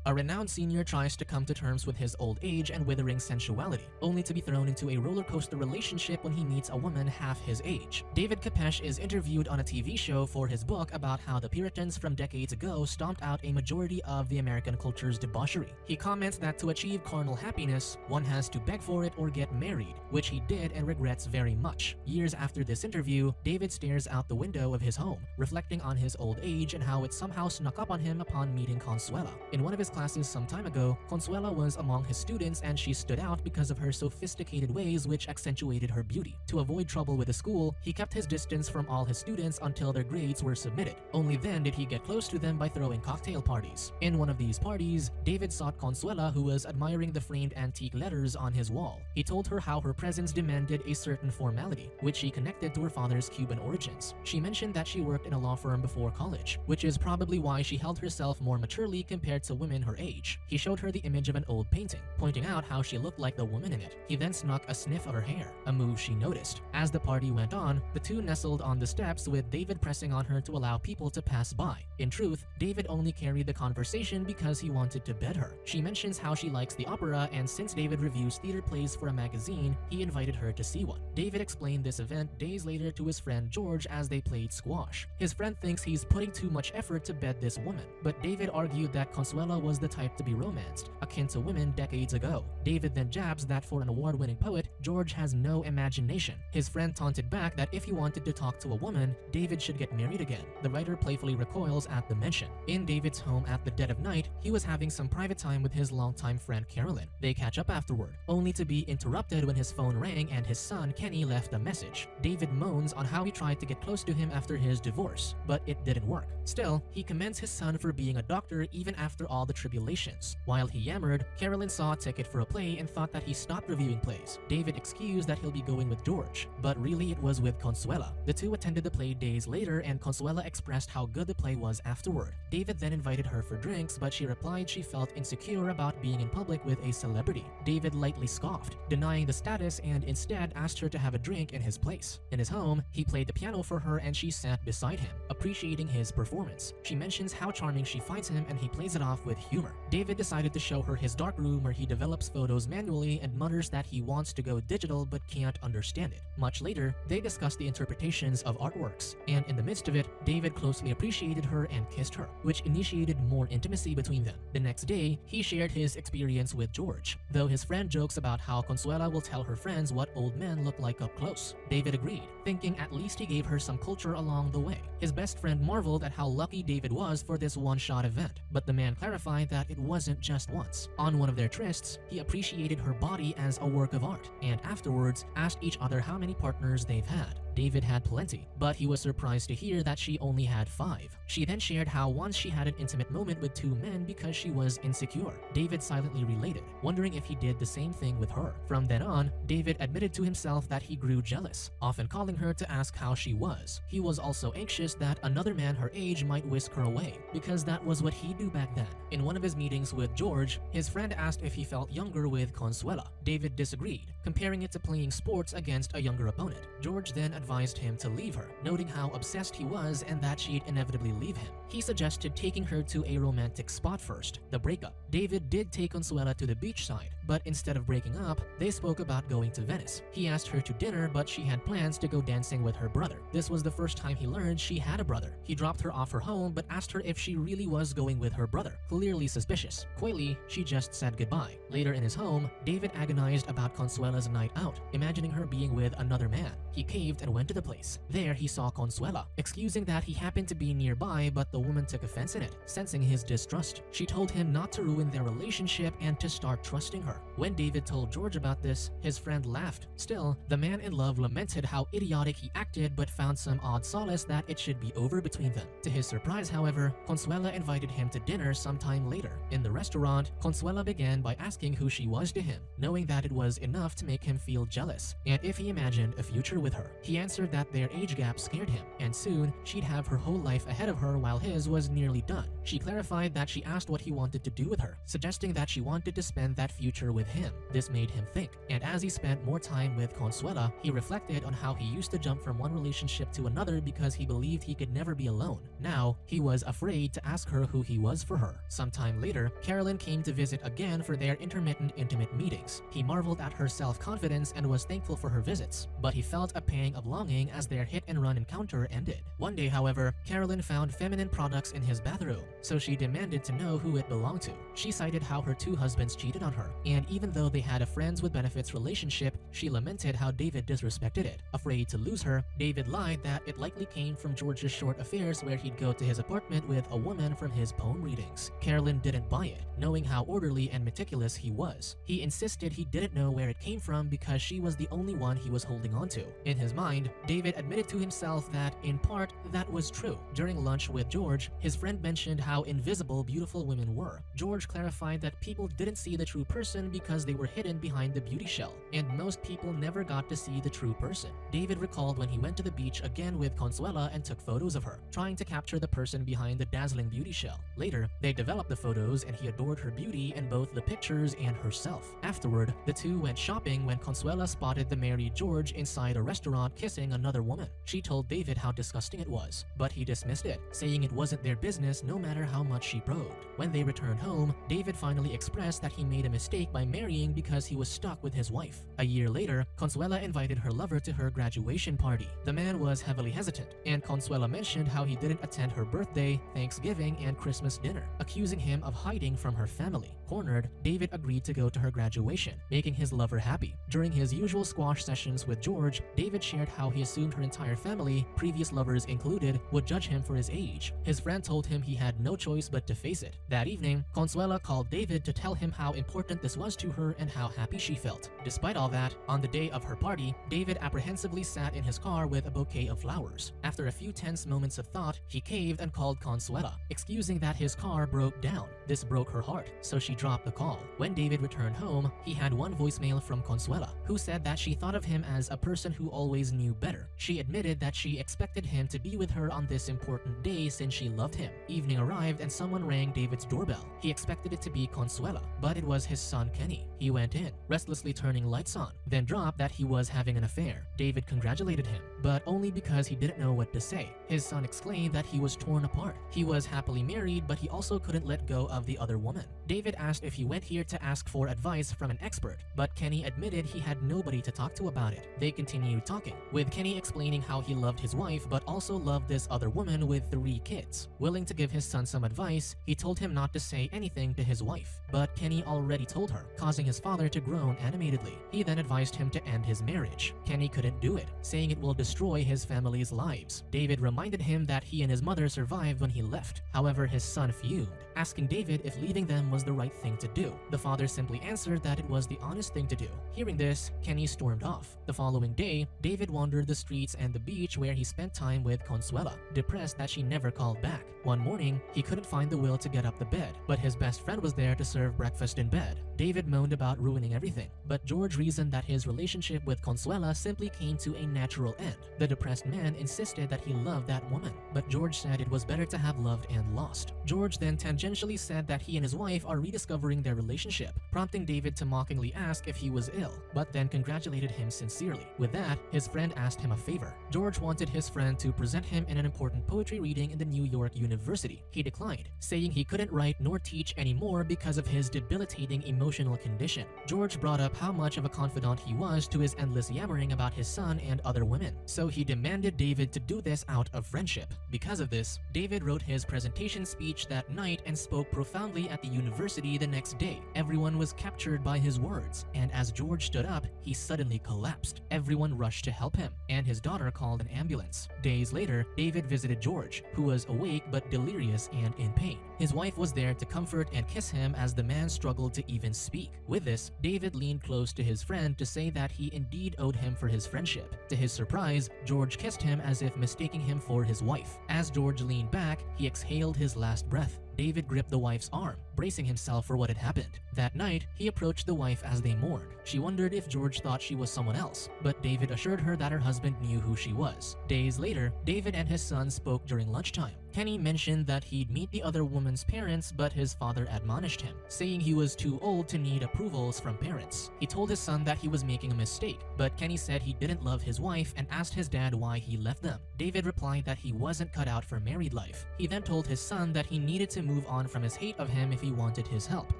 A renowned senior tries to come to terms with his old age and withering sensuality, only to be thrown into a roller coaster relationship when he meets a woman half his age. David Kopesh is interviewed on a TV show for his book about how the Puritans from decades ago stomped out a majority of the American culture's debauchery. He comments that to achieve carnal happiness, one has to beg for it or get married, which he did and regrets very much. Years after this interview, David stares out the window of his home, reflecting on his old age and how it somehow snuck up on him upon meeting Consuela. In one of his classes some time ago, Consuela was among his students and she stood out because of her sophisticated ways which accentuated her beauty. To avoid trouble with the school, he kept his distance from all his students until their grades were submitted. Only then did he get close to them by throwing cocktail parties. In one of these parties, David sought Consuela, who was admiring the framed antique letters on his wall. He told her how her presence demanded a certain formality, which she connected to her father's Cuban origins. She mentioned that she worked in a law firm before college, which is probably why she held herself more maturely compared to women her age. He showed her the image of an old painting, pointing out how she looked like the woman in it. He then snuck a sniff of her hair, a move she noticed. As the party went on, the two nestled on the steps with David pressing on her to allow people to pass by. In truth, David only carried the conversation because he wanted to bed her. She mentions how she likes the opera, and since David reviews theater plays for a magazine, he invited her to see one. David explained this event days later to his friend George as they played squash. His friend thinks he's putting too much effort to bed this woman, but David argued that Consuela was the type to be romanced, akin to women decades ago. David then jabs that for an award-winning poet, George has no imagination. His friend taunted back that if he wanted to talk to a woman, David should get married again. The writer playfully recoils at the mention. In David's home at the dead of night, he was having some private time with his longtime friend Carolyn. They catch up afterward, only to be interrupted when his phone rang and his son Kenny left a message. David moans on how he tried to get close to him after his divorce, but it didn't work. Still, he commends his son for being a doctor even after all the tribulations. While he yammered, Carolyn saw a ticket for a play and thought that he stopped reviewing plays. David excused that he'll be going with George, but really it was with Consuela. The two attended the play days later and Consuela expressed how good the play was afterward. David then invited her for drinks, but she replied she felt insecure about being in public with a celebrity. David lightly scoffed, denying the status, and instead asked her to have a drink in his place. In his home, he played the piano for her and she sat beside him, appreciating his performance. She mentions how charming she finds him and he plays it off with humor. David decided to show her his dark room where he develops photos manually and mutters that he wants to go digital but can't understand it. Much later, they discussed the interpretations of artworks, and in the midst of it, David closely appreciated her and kissed her, which initiated more intimacy between them. The next day, he shared his experience with George, though his friend jokes about how Consuela will tell her friends what old men look like up close. David agreed, thinking at least he gave her some culture along the way. His best friend marveled at how lucky David was for this one-shot event, but the man clarified that it wasn't just once. On one of their trysts, he appreciated her body as a work of art, and afterwards asked each other how many partners they've had. David had plenty, but he was surprised to hear that she only had 5. She then shared how once she had an intimate moment with 2 men because she was insecure. David silently related, wondering if he did the same thing with her. From then on, David admitted to himself that he grew jealous, often calling her to ask how she was. He was also anxious that another man her age might whisk her away, because that was what he'd do back then. In one of his meetings with George, his friend asked if he felt younger with Consuela. David disagreed, comparing it to playing sports against a younger opponent. George then advised him to leave her, noting how obsessed he was and that she'd inevitably leave him. He suggested taking her to a romantic spot first, the breakup. David did take Consuela to the beach side, but instead of breaking up, they spoke about going to Venice. He asked her to dinner, but she had plans to go dancing with her brother. This was the first time he learned she had a brother. He dropped her off her home, but asked her if she really was going with her brother, clearly suspicious. Coyly, she just said goodbye. Later in his home, David agonized about Consuela's night out, imagining her being with another man. He caved and went to the place. There, he saw Consuela, excusing that he happened to be nearby, but the woman took offense in it, sensing his distrust. She told him not to ruin their relationship and to start trusting her. When David told George about this, his friend laughed. Still, the man in love lamented how idiotic he acted but found some odd solace that it should be over between them. To his surprise, however, Consuela invited him to dinner sometime later. In the restaurant, Consuela began by asking who she was to him, knowing that it was enough to make him feel jealous, and if he imagined a future with her. He answered answered that their age gap scared him, and soon she'd have her whole life ahead of her while his was nearly done. She clarified that she asked what he wanted to do with her, suggesting that she wanted to spend that future with him. This made him think, and as he spent more time with Consuela, he reflected on how he used to jump from one relationship to another because he believed he could never be alone. Now, he was afraid to ask her who he was for her. Sometime later, Carolyn came to visit again for their intermittent intimate meetings. He marveled at her self-confidence and was thankful for her visits, but he felt a pang of longing as their hit-and-run encounter ended. One day, however, Carolyn found feminine products in his bathroom, so she demanded to know who it belonged to. She cited how her two husbands cheated on her, and even though they had a friends with benefits relationship, she lamented how David disrespected it. Afraid to lose her, David lied that it likely came from George's short affairs where he'd go to his apartment with a woman from his poem readings. Carolyn didn't buy it, knowing how orderly and meticulous he was. He insisted he didn't know where it came from because she was the only one he was holding on to. In his mind, David admitted to himself that, in part, that was true. During lunch with George, his friend mentioned how invisible beautiful women were. George clarified that people didn't see the true person because they were hidden behind the beauty shell, and most people never got to see the true person. David recalled when he went to the beach again with Consuela and took photos of her, trying to capture the person behind the dazzling beauty shell. Later, they developed the photos and he adored her beauty in both the pictures and herself. Afterward, the two went shopping when Consuela spotted the married George inside a restaurant kissing another woman. She told David how disgusting it was, but he dismissed it, saying it wasn't their business no matter how much she probed. When they returned home, David finally expressed that he made a mistake by marrying because he was stuck with his wife. A year later, Consuela invited her lover to her graduation party. The man was heavily hesitant, and Consuela mentioned how he didn't attend her birthday, Thanksgiving, and Christmas dinner, accusing him of hiding from her family. Cornered, David agreed to go to her graduation, making his lover happy. During his usual squash sessions with George, David shared how he assumed her entire family, previous lovers included, would judge him for his age. His friend told him he had no choice but to face it. That evening, Consuela called David to tell him how important this was to her and how happy she felt. Despite all that, on the day of her party, David apprehensively sat in his car with a bouquet of flowers. After a few tense moments of thought, he caved and called Consuela, excusing that his car broke down. This broke her heart, so she dropped the call. When David returned home, he had one voicemail from Consuela, who said that she thought of him as a person who always knew better. She admitted that she expected him to be with her on this important day since she loved him. Evening arrived and someone rang David's doorbell. He expected it to be Consuela, but it was his son Kenny. He went in, restlessly turning lights on, then dropped that he was having an affair. David congratulated him, but only because he didn't know what to say. His son exclaimed that he was torn apart. He was happily married, but he also couldn't let go of the other woman. David asked if he went here to ask for advice from an expert, but Kenny admitted he had nobody to talk to about it. They continued talking, with Kenny explaining how he loved his wife but also loved this other woman with 3 kids. Willing to give his son some advice, he told him not to say anything to his wife, but Kenny already told her, causing his father to groan animatedly. He then advised him to end his marriage. Kenny couldn't do it, saying it will destroy his family's lives. David reminded him that he and his mother survived when he left. However, his son fumed, asking David if leaving them was the right thing to do. The father simply answered that it was the honest thing to do. Hearing this, Kenny stormed off. The following day, David wandered the streets and the beach where he spent time with Consuela, depressed that she never called back. One morning, he couldn't find the will to get up the bed, but his best friend was there to serve breakfast in bed. David moaned about ruining everything, but George reasoned that his relationship with Consuela simply came to a natural end. The depressed man insisted that he loved that woman, but George said it was better to have loved and lost. George then tangentially said that he and his wife are rediscovering their relationship, prompting David to mockingly ask if he was ill, but then congratulated him sincerely. With that, his friend asked him a favor. George wanted his friend to present him in an important poetry reading in the New York University. He declined, saying he couldn't write nor teach anymore because of his debilitating emotional condition. George brought up how much of a confidant he was to his endless yammering about his son and other women, so he demanded David to do this out of friendship. Because of this, David wrote his presentation speech that night and spoke profoundly at the university the next day. Everyone was captured by his words, and as George stood up, he suddenly collapsed. Everyone rushed to help him, and his daughter called an ambulance. Days later, David visited George, who was awake but delirious and in pain. His wife was there to comfort and kiss him as the man struggled to even speak. With this, David leaned close to his friend to say that he indeed owed him for his friendship. To his surprise, George kissed him as if mistaking him for his wife. As George leaned back, he exhaled his last breath. David gripped the wife's arm, bracing himself for what had happened. That night, he approached the wife as they mourned. She wondered if George thought she was someone else, but David assured her that her husband knew who she was. Days later, David and his son spoke during lunchtime. Kenny mentioned that he'd meet the other woman's parents, but his father admonished him, saying he was too old to need approvals from parents. He told his son that he was making a mistake, but Kenny said he didn't love his wife and asked his dad why he left them. David replied that he wasn't cut out for married life. He then told his son that he needed to move on from his hate of him if he wanted his help.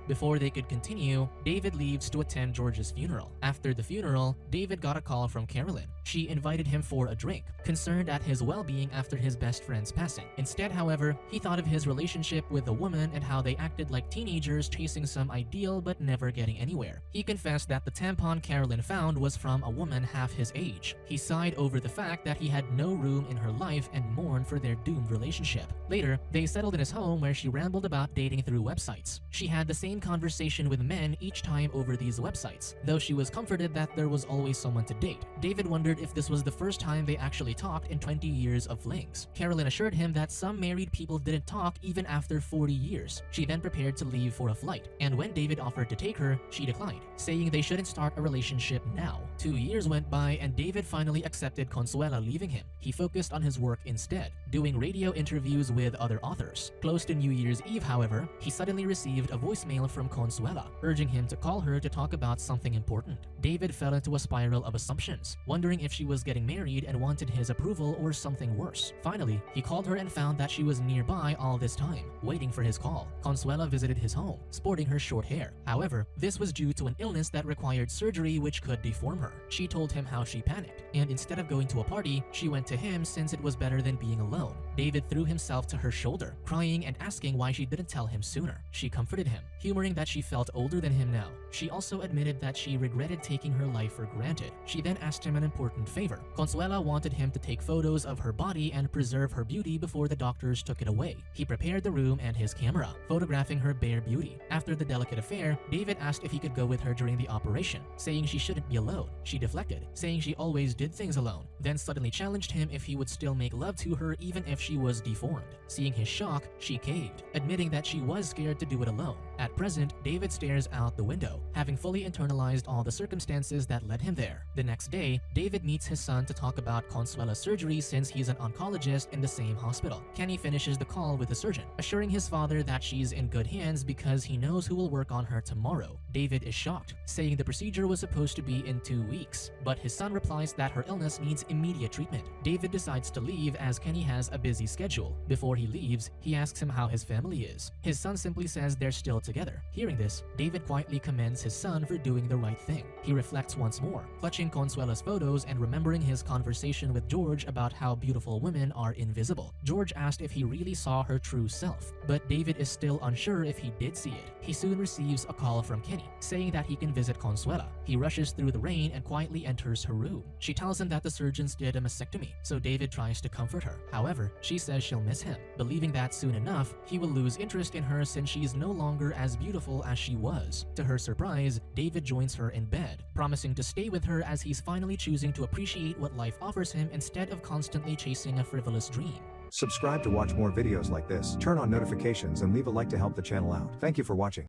Before they could continue, David leaves to attend George's funeral. After the funeral, David got a call from Carolyn. She invited him for a drink, concerned at his well-being after his best friend's passing. Instead, however, he thought of his relationship with the woman and how they acted like teenagers chasing some ideal but never getting anywhere. He confessed that the tampon Carolyn found was from a woman half his age. He sighed over the fact that he had no room in her life and mourned for their doomed relationship. Later, they settled in his home where she rambled about dating through websites. She had the same conversation with men each time over these websites, though she was comforted that there was always someone to date. David wondered if this was the first time they actually talked in 20 years of flings. Carolyn assured him that some married people didn't talk even after 40 years. She then prepared to leave for a flight, and when David offered to take her, she declined, saying they shouldn't start a relationship now. 2 years went by and David finally accepted Consuela leaving him. He focused on his work instead, doing radio interviews with other authors. Close to New Year's Eve, however, he suddenly received a voicemail from Consuela, urging him to call her to talk about something important. David fell into a spiral of assumptions, wondering if she was getting married and wanted his approval or something worse. Finally, he called her and found that she was nearby all this time, waiting for his call. Consuela visited his home, sporting her short hair. However, this was due to an illness that required surgery which could deform her. She told him how she panicked, and instead of going to a party, she went to him since it was better than being alone. David threw himself to her shoulder, crying and asking why she didn't tell him sooner. She comforted him, humoring that she felt older than him now. She also admitted that she regretted taking her life for granted. She then asked him an important favor. Consuela wanted him to take photos of her body and preserve her beauty before the doctors took it away. He prepared the room and his camera, photographing her bare beauty. After the delicate affair, David asked if he could go with her during the operation, saying she shouldn't be alone. She deflected, saying she always did things alone, then suddenly challenged him if he would still make love to her even if she was deformed. Seeing his shock, she caved, admitting that she was scared to do it alone. At present, David stares out the window, having fully internalized all the circumstances that led him there. The next day, David meets his son to talk about Consuela's surgery since he's an oncologist in the same hospital. Kenny finishes the call with the surgeon, assuring his father that she's in good hands because he knows who will work on her tomorrow. David is shocked, saying the procedure was supposed to be in 2 weeks, but his son replies that her illness needs immediate treatment. David decides to leave as Kenny has a busy schedule. Before he leaves, he asks him how his family is. His son simply says they're still together. Hearing this, David quietly commends his son for doing the right thing. He reflects once more, clutching Consuela's photos and remembering his conversation with George about how beautiful women are invisible. George asked if he really saw her true self, but David is still unsure if he did see it. He soon receives a call from Kenny, saying that he can visit Consuela. He rushes through the rain and quietly enters her room. She tells him that the surgeons did a mastectomy, so David tries to comfort her. However, she says she'll miss him, believing that soon enough, he will lose interest in her since she's no longer as beautiful as she was. To her surprise, David joins her in bed, promising to stay with her as he's finally choosing to appreciate what life offers him instead of constantly chasing a frivolous dream. Subscribe to watch more videos like this, turn on notifications and leave a like to help the channel out. Thank you for watching.